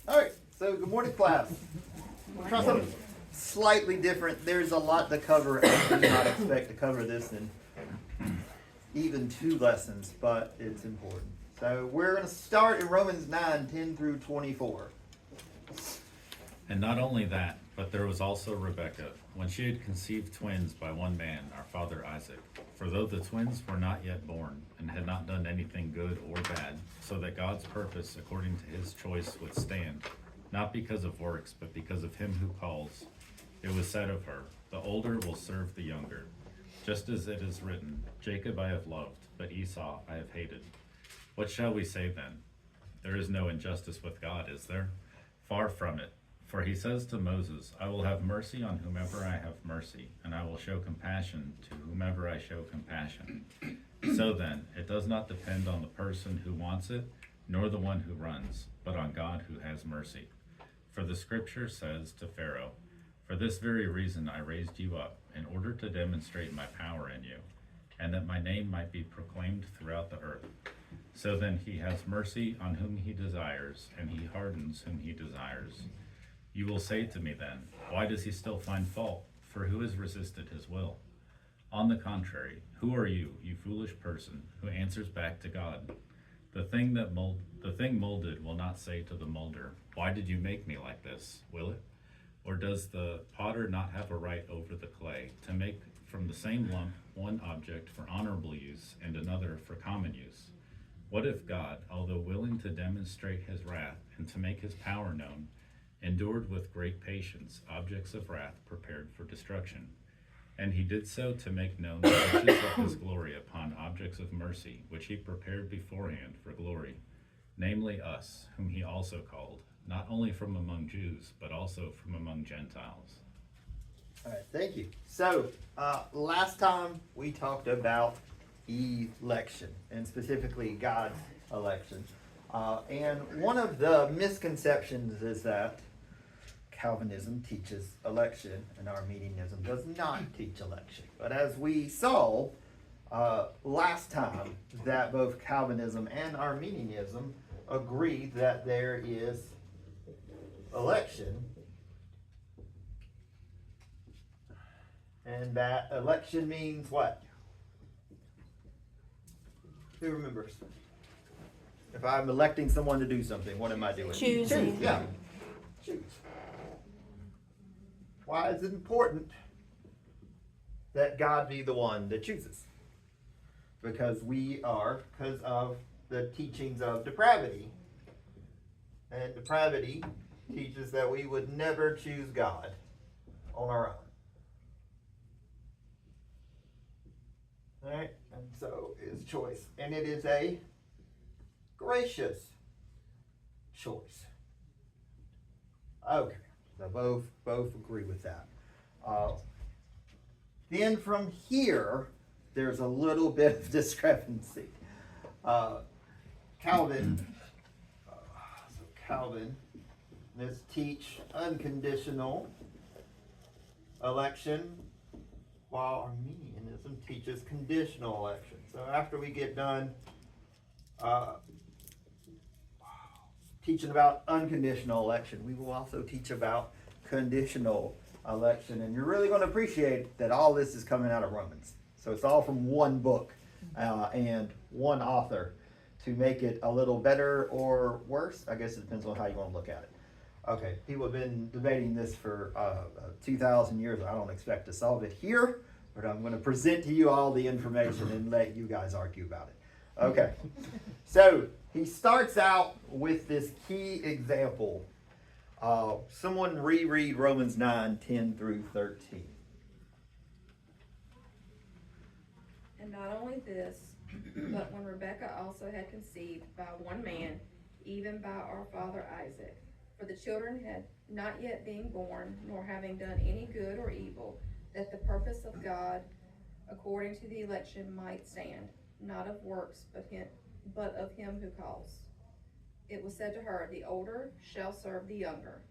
All right, so good morning, class. We'll try something slightly different. There's a lot to cover. I do not expect to cover this in even 2 lessons, but it's important. So we're going to start in Romans 9, 10 through 24. And not only that, but there was also Rebekah, when she had conceived twins by one man, our father Isaac. For though the twins were not yet born, and had not done anything good or bad, so that God's purpose according to his choice would stand, not because of works, but because of him who calls, it was said of her, the older will serve the younger. Just as it is written, Jacob I have loved, but Esau I have hated. What shall we say then? There is no injustice with God, is there? Far from it. For he says to Moses, I will have mercy on whomever I have mercy, and I will show compassion to whomever I show compassion. So then, it does not depend on the person who wants it, nor the one who runs, but on God who has mercy. For the scripture says to Pharaoh, for this very reason I raised you up, in order to demonstrate my power in you, and that my name might be proclaimed throughout the earth. So then he has mercy on whom he desires, and he hardens whom he desires. You will say to me then, why does he still find fault? For who has resisted his will? On the contrary, who are you, you foolish person, who answers back to God? The thing molded will not say to the molder, why did you make me like this? Will it? Or does the potter not have a right over the clay, to make from the same lump one object for honorable use and another for common use? What if God, although willing to demonstrate his wrath and to make his power known, endured with great patience objects of wrath prepared for destruction? And he did so to make known the riches of his glory upon objects of mercy, which he prepared beforehand for glory, namely us, whom he also called, not only from among Jews, but also from among Gentiles. All right, thank you. So, last time we talked about election, and specifically God's election. And one of the misconceptions is that Calvinism teaches election and Arminianism does not teach election. But as we saw last time, that both Calvinism and Arminianism agree that there is election, and that election means what? Who remembers? If I'm electing someone to do something, what am I doing? Choosing. Choose, yeah. Choose. Why is it important that God be the one that chooses? Because of the teachings of depravity. And depravity teaches that we would never choose God on our own. Alright? And so is choice. And it is a gracious choice. Okay, so both agree with that. Then from here, there's a little bit of discrepancy. Calvin, let's teach unconditional election, while Arminianism teaches conditional election. So after we get done teaching about unconditional election, we will also teach about conditional election. And you're really going to appreciate that all this is coming out of Romans. So it's all from one book and one author to make it a little better or worse. I guess it depends on how you want to look at it. Okay, people have been debating this for 2,000 years. I don't expect to solve it here, but I'm going to present to you all the information and let you guys argue about it. Okay, so he starts out with this key example. Someone reread Romans 9, 10 through 13. And not only this, but when Rebekah also had conceived by one man, even by our father Isaac, for the children had not yet been born, nor having done any good or evil, that the purpose of God according to the election might stand, not of works, but of him who calls. It was said to her, the older shall serve the younger.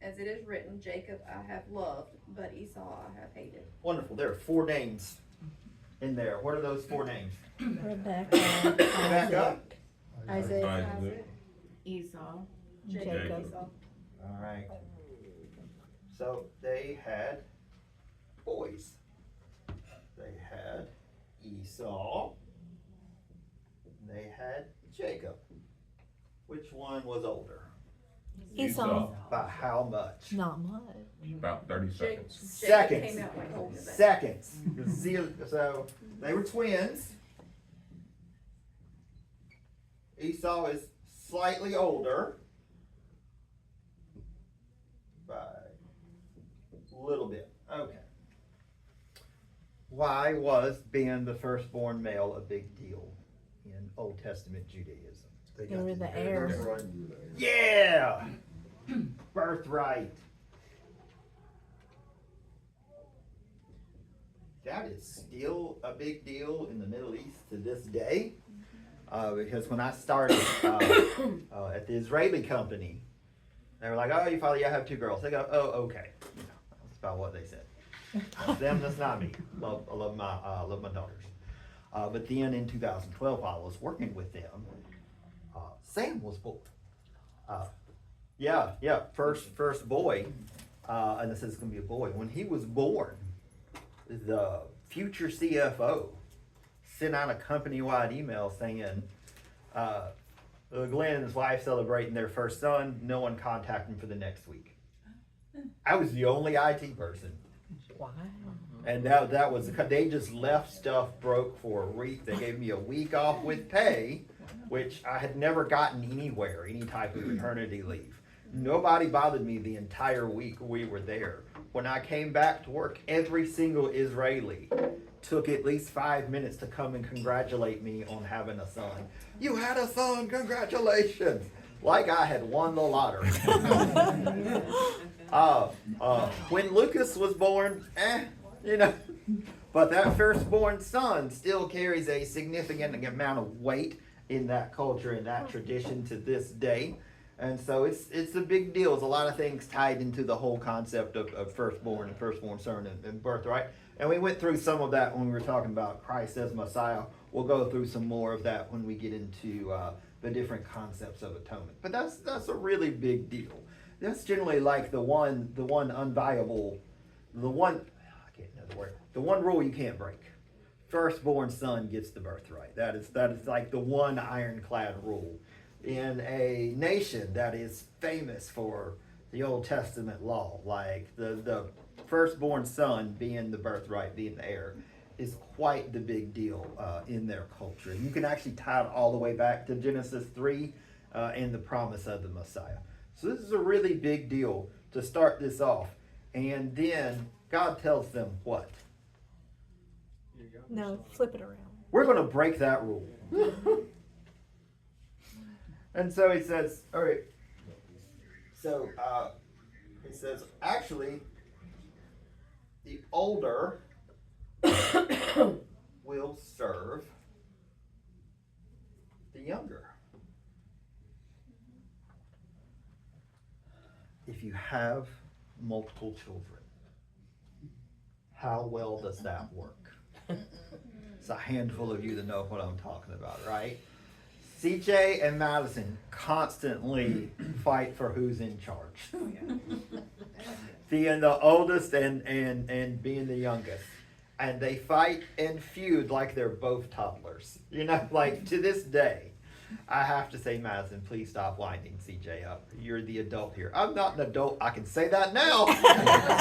As it is written, Jacob I have loved, but Esau I have hated. Wonderful. There are 4 names in there. What are those 4 names? Rebecca, Back up. Isaac, Isaac, Esau, Jacob. Esau. All right. So they had boys. They had Esau. They had Jacob. Which one was older? Esau. By how much? Not much. About 30 seconds. Jacob Seconds. came out like older than. Seconds. So they were twins. Esau is slightly older by a little bit. Okay. Why was being the firstborn male a big deal in Old Testament Judaism? They were the heirs. Yeah! Birthright. That is still a big deal in the Middle East to this day. Because when I started at the Israeli company, they were like, "Oh, you probably have 2 girls." They go, "Oh, okay." You know, that's about what they said. Them, that's not me. I love my daughters. But then in 2012, while I was working with them, Sam was born. First boy, and this is going to be a boy. When he was born, the future CFO sent out a company-wide email saying, Glenn and his wife celebrating their first son. No one contact him for the next week. I was the only IT person. Wow. And that was, they just left stuff broke for a week. They gave me a week off with pay, which I had never gotten anywhere, any type of maternity leave. Nobody bothered me the entire week we were there. When I came back to work, every single Israeli took at least 5 minutes to come and congratulate me on having a son. You had a son, congratulations! Like I had won the lottery. When Lucas was born, you know, but that firstborn son still carries a significant amount of weight in that culture, in that tradition to this day. And so it's a big deal. There's a lot of things tied into the whole concept of firstborn and firstborn son and birthright. And we went through some of that when we were talking about Christ as Messiah. We'll go through some more of that when we get into the different concepts of atonement. But that's a really big deal. That's generally like the one unviable, the one rule you can't break. Firstborn son gets the birthright. That is like the one ironclad rule in a nation that is famous for the Old Testament law. Like the firstborn son being the birthright, being the heir, is quite the big deal in their culture. You can actually tie it all the way back to Genesis 3 and the promise of the Messiah. So this is a really big deal to start this off. And then God tells them what? No, flip it around. We're going to break that rule. And so he says, all right. So he says, actually, the older will serve the younger. If you have multiple children, how well does that work? It's a handful of you that know what I'm talking about, right? CJ and Madison constantly fight for who's in charge. Being the oldest and being the youngest. And they fight and feud like they're both toddlers. You know, like to this day, I have to say, Madison, please stop winding CJ up. You're the adult here. I'm not an adult. I can say that now.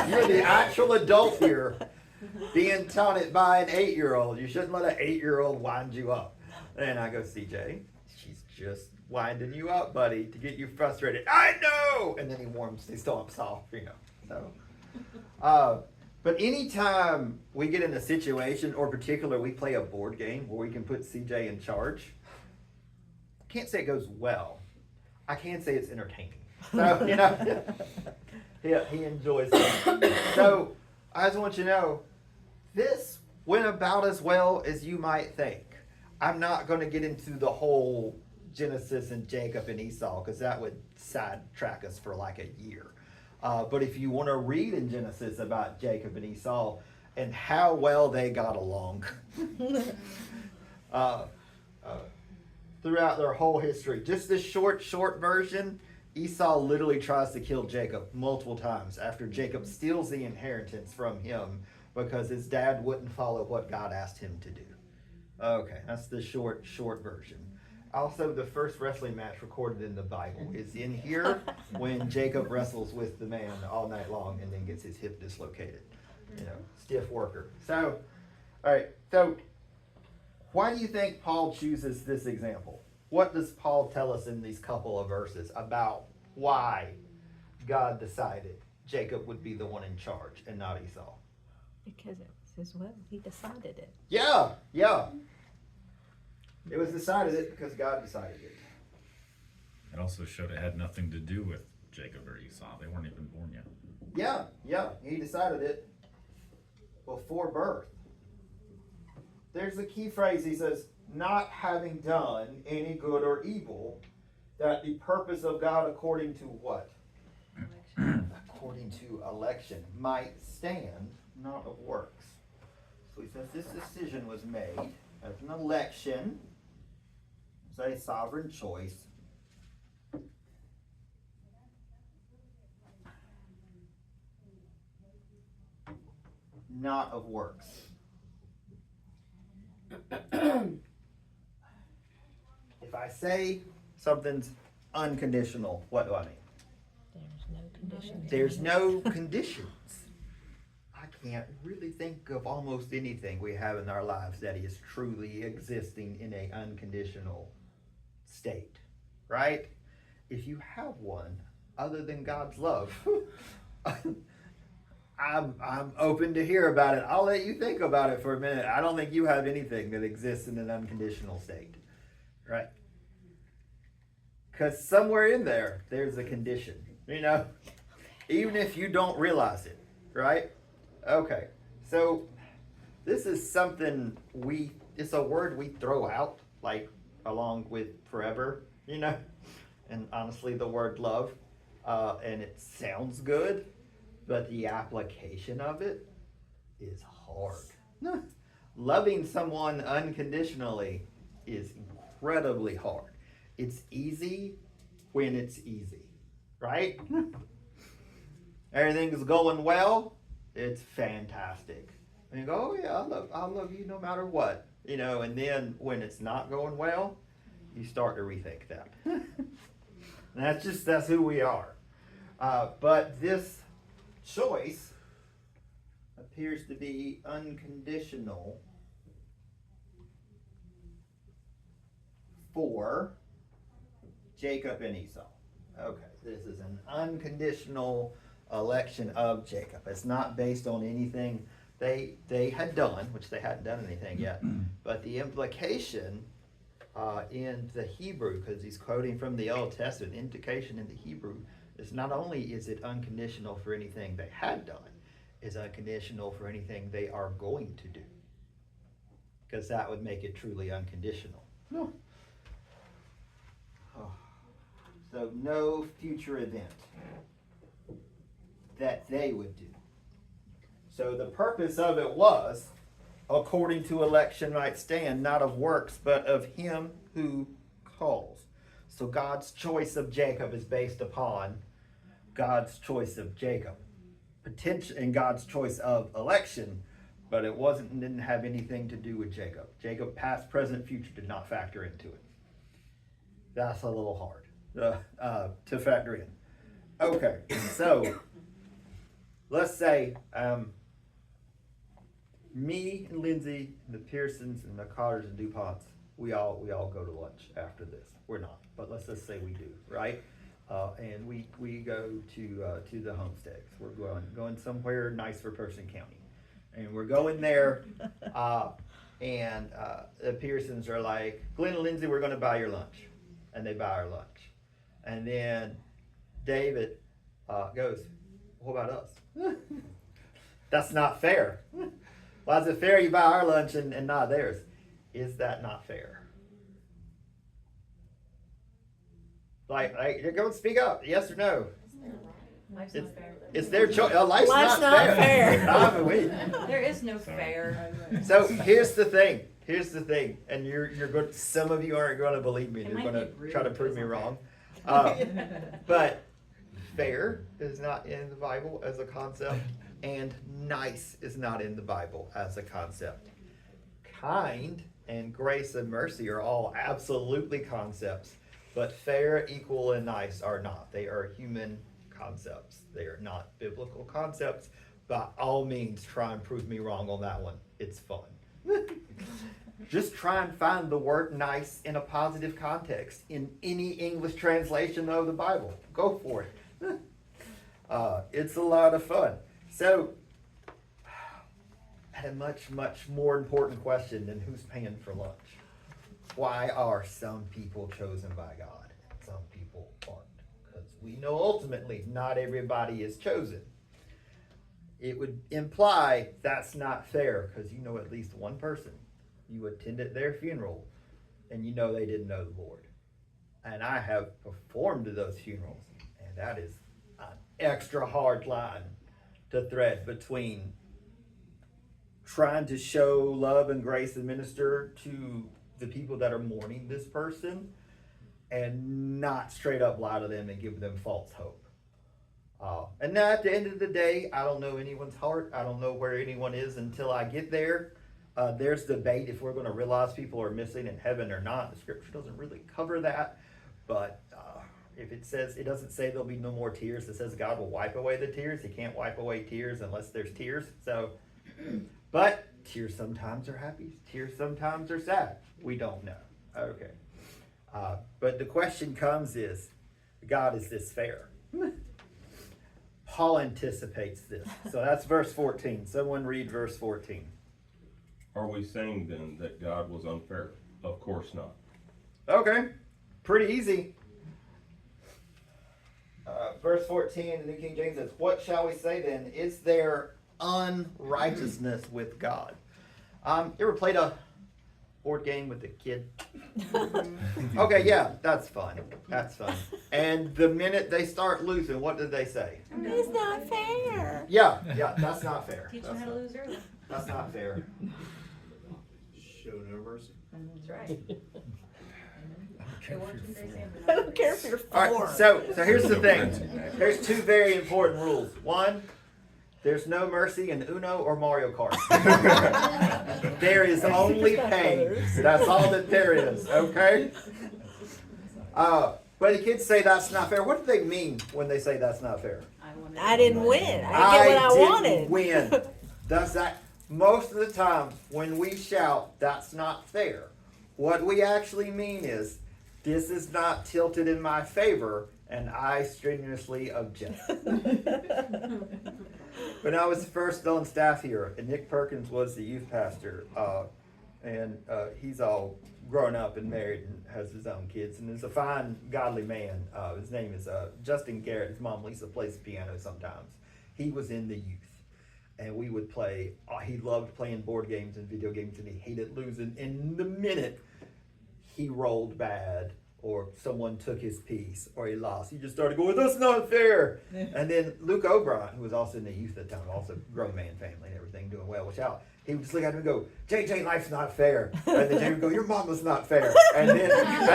You're the actual adult here being taunted by an 8-year-old. You shouldn't let an 8-year-old wind you up. And I go, CJ, she's just winding you up, buddy, to get you frustrated. I know! And then he stomps off, you know. So, but anytime we get in a situation, or particular, we play a board game where we can put CJ in charge, I can't say it goes well. I can say it's entertaining. So, you know, he enjoys it. So, I just want you to know, this went about as well as you might think. I'm not going to get into the whole Genesis and Jacob and Esau, because that would sidetrack us for like a year. But if you want to read in Genesis about Jacob and Esau and how well they got along throughout their whole history, just this short version Esau literally tries to kill Jacob multiple times after Jacob steals the inheritance from him because his dad wouldn't follow what God asked him to do. Okay, that's the short version. Also, the first wrestling match recorded in the Bible is in here when Jacob wrestles with the man all night long and then gets his hip dislocated. You know, stiff worker. So, all right, so why do you think Paul chooses this example? What does Paul tell us in these couple of verses about why God decided Jacob would be the one in charge and not Esau? Because it was his will. He decided it. Yeah. It was decided it because God decided it. It also showed it had nothing to do with Jacob or Esau. They weren't even born yet. Yeah. He decided it before birth. There's the key phrase. He says, not having done any good or evil, that the purpose of God according to what? According to election might stand, not of works. So he says this decision was made as an election, as a sovereign choice. Not of works. If I say something's unconditional, what do I mean? There's no conditions. There's no conditions. I can't really think of almost anything we have in our lives that is truly existing in an unconditional state, right? If you have one other than God's love, I'm open to hear about it. I'll let you think about it for a minute. I don't think you have anything that exists in an unconditional state, right? Because somewhere in there, there's a condition, you know, even if you don't realize it, right? Okay, so this is something it's a word we throw out, like, along with forever, you know, and honestly, the word love, and it sounds good, but the application of it is hard. Loving someone unconditionally is incredibly hard. It's easy when it's easy, right? Everything's going well, it's fantastic. And you go, oh yeah, I love you no matter what, you know. And then when it's not going well, you start to rethink that. That's who we are. But this choice appears to be unconditional for Jacob and Esau. Okay, this is an unconditional election of Jacob. It's not based on anything they had done, which they hadn't done anything yet. But the implication in the Hebrew, because he's quoting from the Old Testament, indication in the Hebrew is not only is it unconditional for anything they had done, it's unconditional for anything they are going to do. Because that would make it truly unconditional. No. So no future event that they would do. So the purpose of it was, according to election might stand, not of works, but of him who calls. So God's choice of Jacob is based upon God's choice of Jacob. Potential and God's choice of election, but didn't have anything to do with Jacob. Jacob past, present, future did not factor into it. That's a little hard to factor in. Okay, so let's say me and Lindsay and the Pearsons and the Cotters and DuPonts, we all go to lunch after this. We're not, but let's just say we do, right? And we go to the homesteads. We're going somewhere nice for Person County, and we're going there. And the Pearsons are like, Glenn and Lindsay, we're going to buy your lunch, and they buy our lunch. And then David goes, what about us? That's not fair. Why is it fair you buy our lunch and not theirs? Is that not fair? Like you're going to speak up, yes or no? Life's not fair. It's their choice. Life's Life's not not fair. fair. There is no fair. So here's the thing, and you're going. Some of you aren't going to believe me. It You're might going to be rude try to prove if me it's not wrong. But fair is not in the Bible as a concept, and nice is not in the Bible as a concept. Kind and grace and mercy are all absolutely concepts, but fair, equal, and nice are not. They are human concepts. They are not biblical concepts. By all means, try and prove me wrong on that one. It's fun. Just try and find the word nice in a positive context in any English translation of the Bible. Go for it. It's a lot of fun. So, a much, much more important question than who's paying for lunch. Why are some people chosen by God and some people aren't? Because we know ultimately not everybody is chosen. It would imply that's not fair because you know at least one person. You attended their funeral and you know they didn't know the Lord. And I have performed to those funerals, and that is an extra hard line to thread between trying to show love and grace and minister to the people that are mourning this person and not straight up lie to them and give them false hope. And now at the end of the day, I don't know anyone's heart. I don't know where anyone is until I get there. There's debate if we're going to realize people are missing in heaven or not. The scripture doesn't really cover that. But if it says, it doesn't say there'll be no more tears. It says God will wipe away the tears. He can't wipe away tears unless there's tears. So, but tears sometimes are happy. Tears sometimes are sad. We don't know. Okay. But the question comes is, God, is this fair? Paul anticipates this. So that's verse 14. Someone read verse 14. Are we saying then that God was unfair? Of course not. Okay. Pretty easy. Verse 14 in the New King James says, what shall we say then? Is there unrighteousness with God? You ever played a board game with a kid? Okay, yeah, that's fun. That's fun. And the minute they start losing, what did they say? It's not fair. Yeah, that's not fair. Teach That's them how to not- lose early. That's not fair. Show no mercy. That's right. They watch them say something. I don't care if you're All four. right, so here's the thing. There's two very important rules. One, there's no mercy in Uno or Mario Kart. There is only pain. That's all that there is, okay? But the kids say that's not fair. What do they mean when they say that's not fair? I didn't win. I didn't get what I didn't wanted. win. Does that? Most of the time when we shout, that's not fair. What we actually mean is, this is not tilted in my favor, and I strenuously object. When I was first on staff here, and Nick Perkins was the youth pastor, and he's all grown up and married and has his own kids, and is a fine, godly man. His name is Justin Garrett. His mom Lisa plays piano sometimes. He was in the youth, and we would play. He loved playing board games and video games, and he hated losing. And the minute he rolled bad, or someone took his piece, or he lost, he just started going, that's not fair. And then Luke O'Brien, who was also in the youth at the time, also grown man family and everything, doing well with shout, he would just look at him and go, JJ, life's not fair. And then Jay would go, your mama's not fair. And then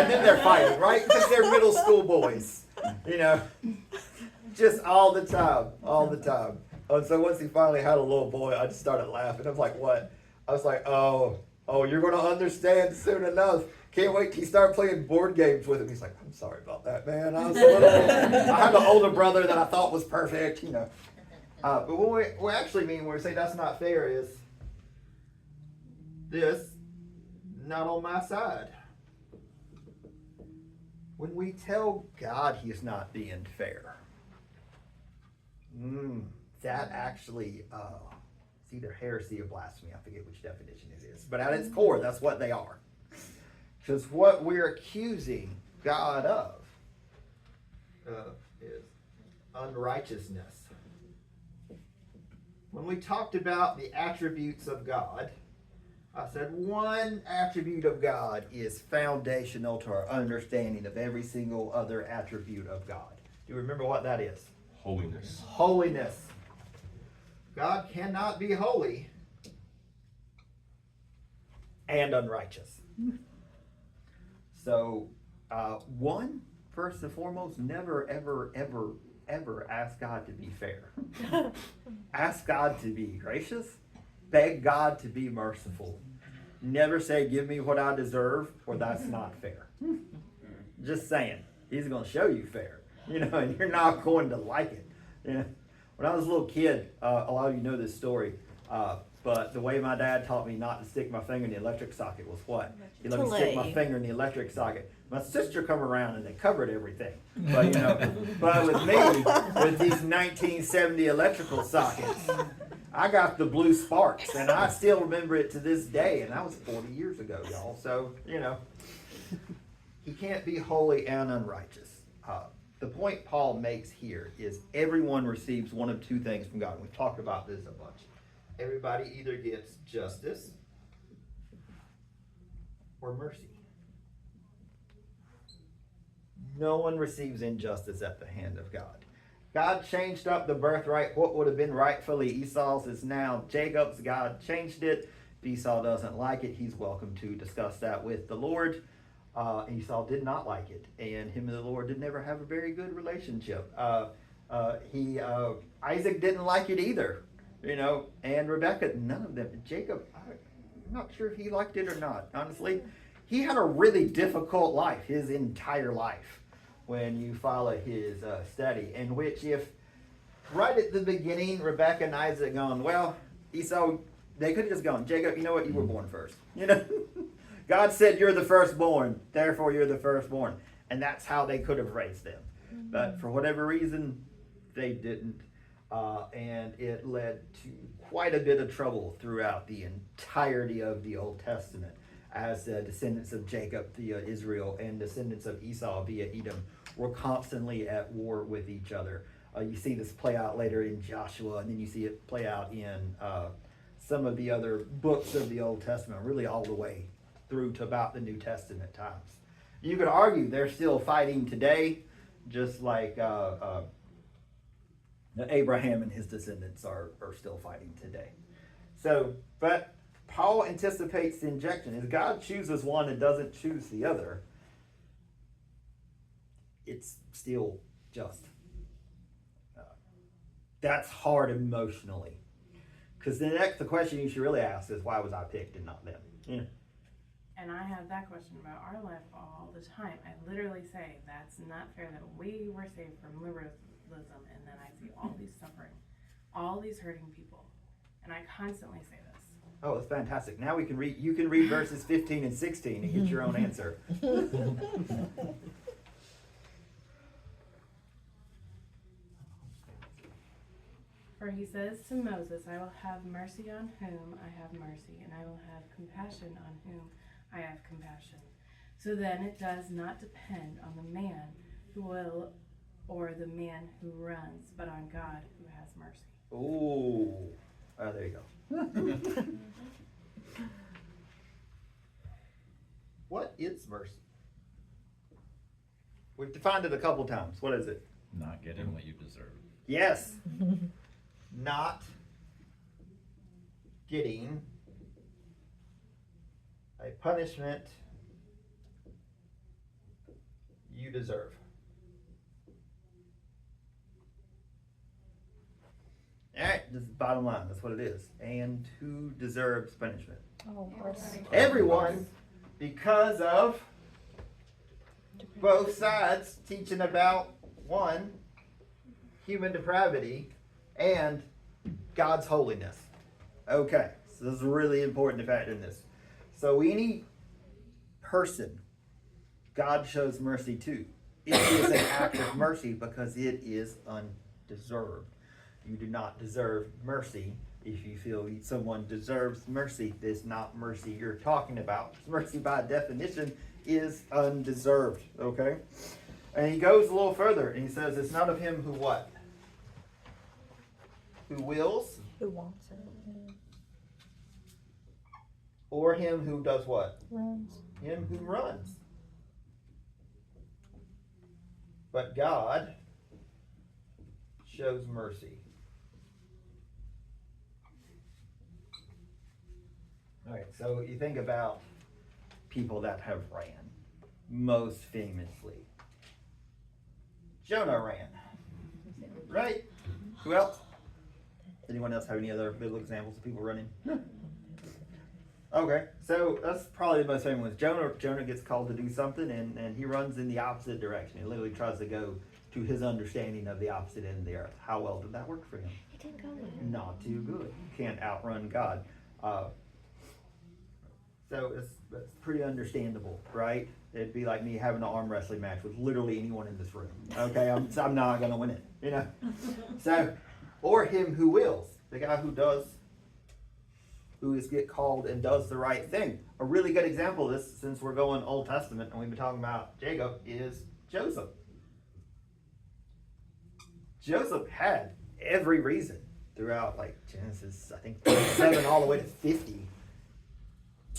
they're fighting, right? Because they're middle school boys, you know, just all the time. And so once he finally had a little boy, I just started laughing. I was like, what? I was like, oh, you're going to understand soon enough. Can't wait till you start playing board games with him. He's like, I'm sorry about that, man. I had an older brother that I thought was perfect, you know. But what we actually mean when we say that's not fair is this, not on my side. When we tell God he's not being fair, that actually, it's either heresy or blasphemy. I forget which definition it is. But at its core, that's what they are. Because what we're accusing God of is unrighteousness. When we talked about the attributes of God, I said one attribute of God is foundational to our understanding of every single other attribute of God. Do you remember what that is? Holiness. Holiness. God cannot be holy and unrighteous. So, one, first and foremost, never, ever, ever, ever ask God to be fair. Ask God to be gracious. Beg God to be merciful. Never say, give me what I deserve, or that's not fair. Just saying. He's going to show you fair. And you're not going to like it. When I was a little kid, a lot of you know this story, but the way my dad taught me not to stick my finger in the electric socket was what? He let me stick my finger in the electric socket. My sister come around and they covered everything. But but with me, with these 1970 electrical sockets, I got the blue sparks, and I still remember it to this day, and that was 40 years ago, y'all. So, he can't be holy and unrighteous. The point Paul makes here is everyone receives one of two things from God. We've talked about this a bunch. Everybody either gets justice or mercy. No one receives injustice at the hand of God. God changed up the birthright. What would have been rightfully Esau's is now Jacob's. God changed it. If Esau doesn't like it, he's welcome to discuss that with the Lord. Esau did not like it, and him and the Lord did never have a very good relationship. Isaac didn't like it either, and Rebekah, none of them. Jacob, I'm not sure if he liked it or not, honestly. He had a really difficult life, his entire life, when you follow his study, in which if right at the beginning, Rebekah and Isaac gone, well, Esau, they could have just gone, Jacob, you know what, you were born first, God said you're the firstborn, therefore you're the firstborn. And that's how they could have raised them. Mm-hmm. But for whatever reason, they didn't. And it led to quite a bit of trouble throughout the entirety of the Old Testament, as the descendants of Jacob via Israel and descendants of Esau via Edom were constantly at war with each other. You see this play out later in Joshua, and then you see it play out in some of the other books of the Old Testament, really all the way through to about the New Testament times. You could argue they're still fighting today, just like Abraham and his descendants are still fighting today. So, but Paul anticipates the injection. If God chooses one and doesn't choose the other, it's still just. That's hard emotionally. Because the question you should really ask is, why was I picked and not them? Yeah. And I have that question about our life all the time. I literally say, that's not fair that we were saved from liberalism, and then I see all these suffering, all these hurting people. And I constantly say this. Oh, it's fantastic. Now we can read. You can read verses 15 and 16 and get your own answer. For he says to Moses, I will have mercy on whom I have mercy, and I will have compassion on whom I have compassion. So then it does not depend on the man who will or the man who runs, but on God who has mercy. Oh, there you go. What is mercy? We've defined it a couple times. What is it? Not getting what you deserve. Yes. Not getting a punishment you deserve. All right, this is the bottom line. That's what it is. And who deserves punishment? Oh, Everyone, because of both sides teaching about one, human depravity, and God's holiness. Okay, so this is really important to factor in this. So any person God shows mercy to, it is an act of mercy because it is undeserved. You do not deserve mercy. If you feel someone deserves mercy, it's not mercy you're talking about. Mercy by definition is undeserved, okay? And he goes a little further and he says it's not of him who what? Who wills? Who wants it? Or him who does what? Runs. Him who runs. But God shows mercy. All right, so you think about people that have ran, most famously Jonah ran. Right? Who else? Anyone else have any other biblical examples of people running? Okay, so that's probably the most famous one. Jonah gets called to do something, and he runs in the opposite direction. He literally tries to go to his understanding of the opposite end of the earth. How well did that work for him? It didn't go well. Not too good. You can't outrun God. So it's pretty understandable, right? It'd be like me having an arm wrestling match with literally anyone in this room. Okay, I'm not gonna win it, you know. So, or him who wills, the guy who is get called and does the right thing. A really good example of this, since we're going Old Testament and we've been talking about Jacob, is Joseph. Joseph had every reason throughout, like Genesis, I think 7 all the way to 50,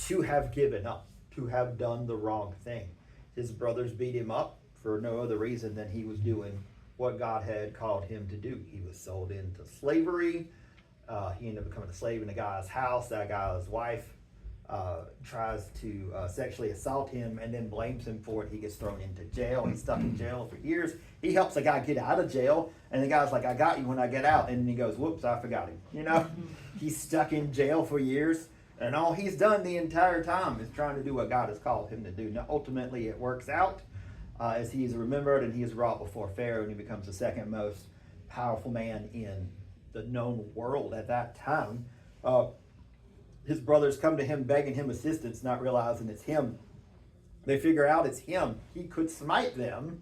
to have given up, to have done the wrong thing. His brothers beat him up for no other reason than he was doing what God had called him to do. He was sold into slavery. He ended up becoming a slave in a guy's house. That guy's wife tries to sexually assault him and then blames him for it. He gets thrown into jail. He's stuck in jail for years. He helps a guy get out of jail, and the guy's like, I got you when I get out. And then he goes, whoops, I forgot him. You know, he's stuck in jail for years, and all he's done the entire time is trying to do what God has called him to do. Now, ultimately, it works out as he is remembered, and he is brought before Pharaoh, and he becomes the second most powerful man in the known world at that time. His brothers come to him begging him assistance, not realizing it's him. They figure out it's him. He could smite them,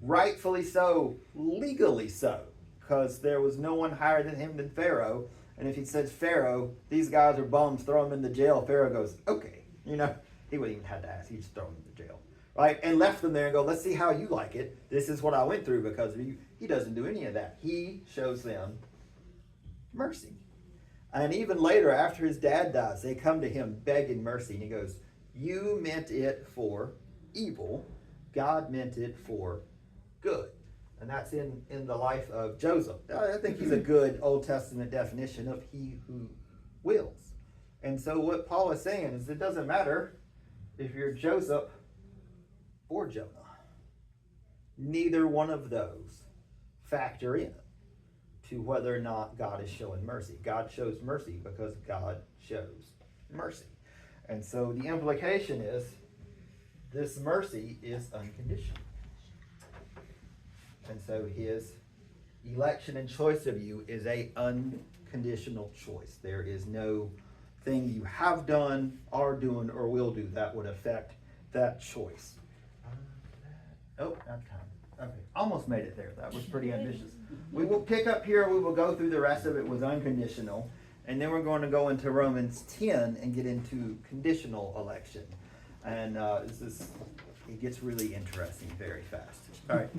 rightfully so, legally so, because there was no one higher than him than Pharaoh. And if he says, Pharaoh, these guys are bums, throw them in the jail, Pharaoh goes, okay. You know, he wouldn't even have to ask. He just throw them in the jail. Right? And left them there and go, let's see how you like it. This is what I went through because of you. He doesn't do any of that. He shows them mercy. And even later, after his dad dies, they come to him begging mercy. And he goes, you meant it for evil. God meant it for good. And that's in the life of Joseph. I think he's a good Old Testament definition of he who wills. And so what Paul is saying is it doesn't matter if you're Joseph or Jonah. Neither one of those factor in to whether or not God is showing mercy. God shows mercy because God shows mercy. And so the implication is this mercy is unconditional. And so his election and choice of you is a unconditional choice. There is no thing you have done, are doing, or will do that would affect that choice. Oh, not time. Okay, almost made it there. That was pretty ambitious. We will pick up here. We will go through the rest of it with unconditional. And then we're going to go into Romans 10 and get into conditional election. And it gets really interesting very fast. All right.